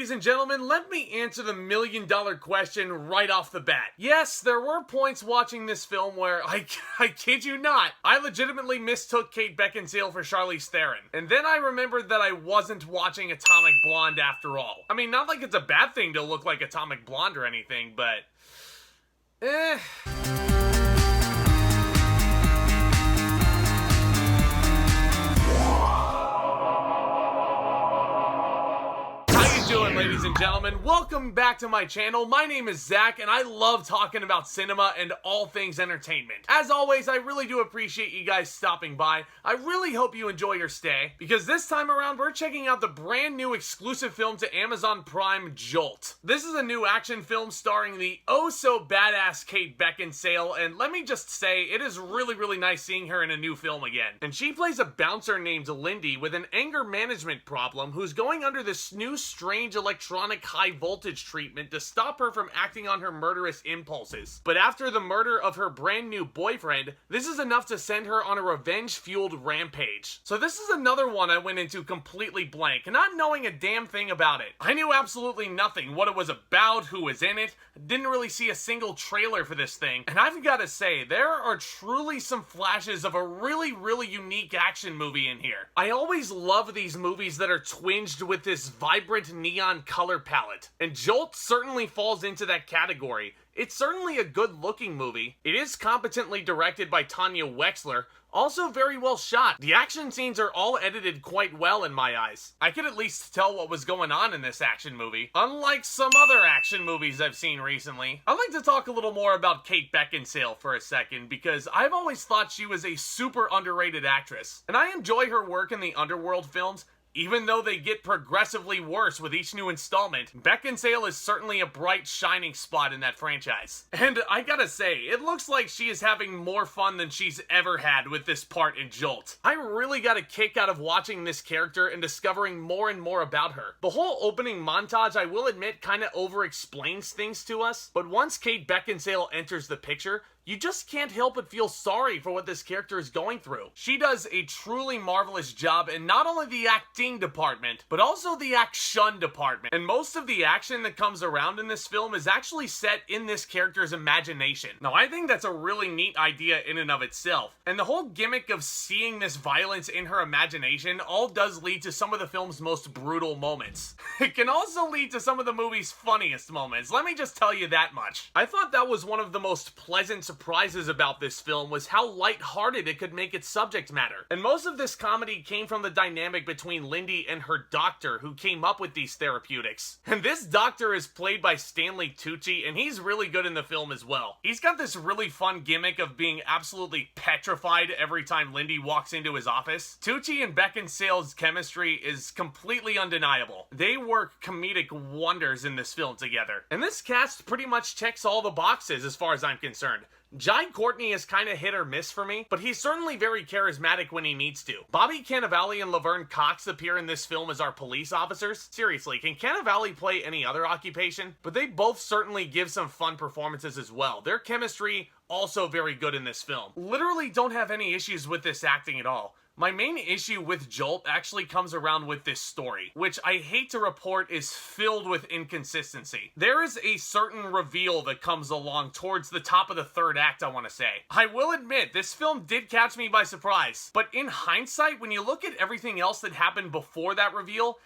ladies and gentlemen, let me answer the million-dollar question right off the bat. Yes, there were points watching this film where, I kid you not, I legitimately mistook Kate Beckinsale for Charlize Theron. And then I remembered that I wasn't watching Atomic Blonde after all. I mean, not like it's a bad thing to look like Atomic Blonde or anything, but... Ladies and gentlemen, welcome back to my channel. My name is Zack, and I love talking about cinema and all things entertainment. As always, I really do appreciate you guys stopping by. I really hope you enjoy your stay, because this time around, we're checking out the brand new exclusive film to Amazon Prime, Jolt. This is a new action film starring the oh-so-badass Kate Beckinsale, and let me just say, it is really nice seeing her in a new film again. And she plays a bouncer named Lindy with an anger management problem who's going under this new strange electronic high voltage treatment to stop her from acting on her murderous impulses. But after the murder of her brand new boyfriend, this is enough to send her on a revenge-fueled rampage. So this is another one I went into completely blank, not knowing a damn thing about it. I knew absolutely nothing, what it was about, who was in it, didn't really see a single trailer for this thing, and I've gotta say, there are truly some flashes of a really unique action movie in here. I always love these movies that are twinged with this vibrant neon color palette, and Jolt certainly falls into that category. It's certainly a good-looking movie. It is competently directed by Tanya Wexler, also very well shot. The action scenes are all edited quite well in my eyes. I could at least tell what was going on in this action movie, unlike some other action movies I've seen recently. I'd like to talk a little more about Kate Beckinsale for a second, because I've always thought she was a super underrated actress, and I enjoy her work in the Underworld films. Even though they get progressively worse with each new installment, Beckinsale is certainly a bright, shining spot in that franchise. And I gotta say, it looks like she is having more fun than she's ever had with this part in Jolt. I really got a kick out of watching this character and discovering more and more about her. The whole opening montage, I will admit, kinda over-explains things to us, but once Kate Beckinsale enters the picture, you just can't help but feel sorry for what this character is going through. She does a truly marvelous job in not only the acting department, but also the action department. And most of the action that comes around in this film is actually set in this character's imagination. Now, I think that's a really neat idea in and of itself. And the whole gimmick of seeing this violence in her imagination all does lead to some of the film's most brutal moments. It can also lead to some of the movie's funniest moments, let me just tell you that much. I thought that was one of the most pleasant surprises about this film was how lighthearted it could make its subject matter. And most of this comedy came from the dynamic between Lindy and her doctor who came up with these therapeutics. And this doctor is played by Stanley Tucci, and he's really good in the film as well. He's got this really fun gimmick of being absolutely petrified every time Lindy walks into his office. Tucci and Beckinsale's chemistry is completely undeniable. They work comedic wonders in this film together. And this cast pretty much checks all the boxes as far as I'm concerned. Courtney is kinda hit or miss for me, but he's certainly very charismatic when he needs to. Cannavale and Laverne appear in this film as our police officers. Seriously, can Cannavale play any other occupation? But they both certainly give some fun performances as well. Their chemistry also very good in this film. Literally don't have any issues with this acting at all. My main issue with Jolt actually comes around with this story, which I hate to report is filled with inconsistency. There is a certain reveal that comes along towards the top of the third act, I want to say. I will admit, this film did catch me by surprise, but in hindsight, when you look at everything else that happened before that reveal,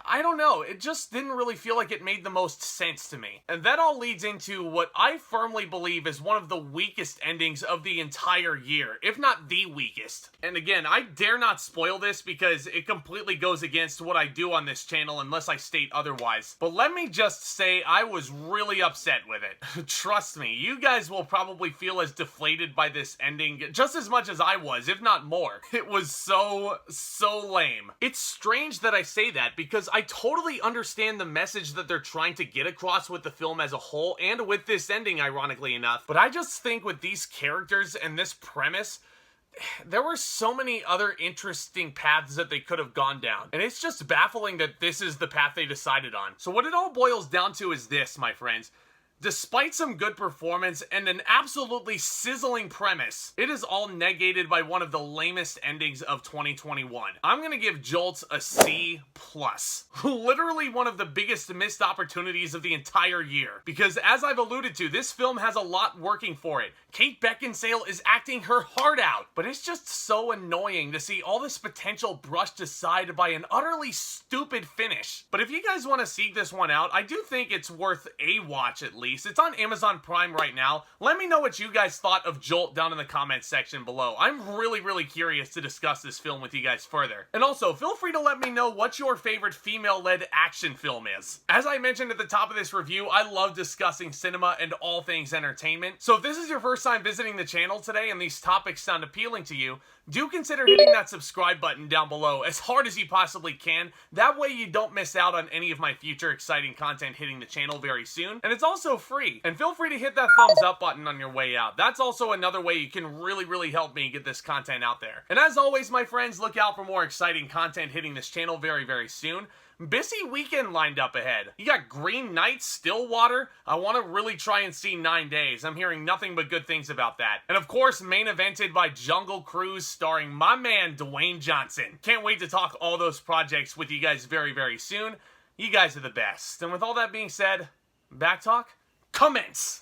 I don't know, it just didn't really feel like it made the most sense to me. And that all leads into what I firmly believe is one of the weakest endings of the entire year, if not the weakest. And again, I dare not spoil this because it completely goes against what I do on this channel unless I state otherwise. But let me just say I was really upset with it. Trust me, you guys will probably feel as deflated by this ending just as much as I was, if not more. It was so lame. It's strange that I say that because I totally understand the message that they're trying to get across with the film as a whole and with this ending, ironically enough. But I just think with these characters and this premise, there were so many other interesting paths that they could have gone down. And it's just baffling that this is the path they decided on. So what it all boils down to is this, my friends. Despite some good performance and an absolutely sizzling premise, it is all negated by one of the lamest endings of 2021. I'm gonna give Jolt a C+. Literally one of the biggest missed opportunities of the entire year. Because as I've alluded to, this film has a lot working for it. Kate Beckinsale is acting her heart out, but it's just so annoying to see all this potential brushed aside by an utterly stupid finish. But if you guys want to seek this one out, I do think it's worth a watch at least. It's on Amazon Prime right now. Let me know what you guys thought of Jolt down in the comments section below. I'm really curious to discuss this film with you guys further. And also, feel free to let me know what your favorite female-led action film is. As I mentioned at the top of this review, I love discussing cinema and all things entertainment. So if this is your first time visiting the channel today and these topics sound appealing to you, do consider hitting that subscribe button down below as hard as you possibly can. That way you don't miss out on any of my future exciting content hitting the channel very soon. And it's also free. And feel free to hit that thumbs up button on your way out. That's also another way you can really help me get this content out there. And as always, my friends, look out for more exciting content hitting this channel very soon. Busy weekend lined up ahead. You got Green Knight, Stillwater. I want to really try and see 9 Days. I'm hearing nothing but good things about that. And of course, main evented by Jungle Cruise starring my man, Dwayne Johnson. Can't wait to talk all those projects with you guys very soon. You guys are the best. And with all that being said, back talk, commence!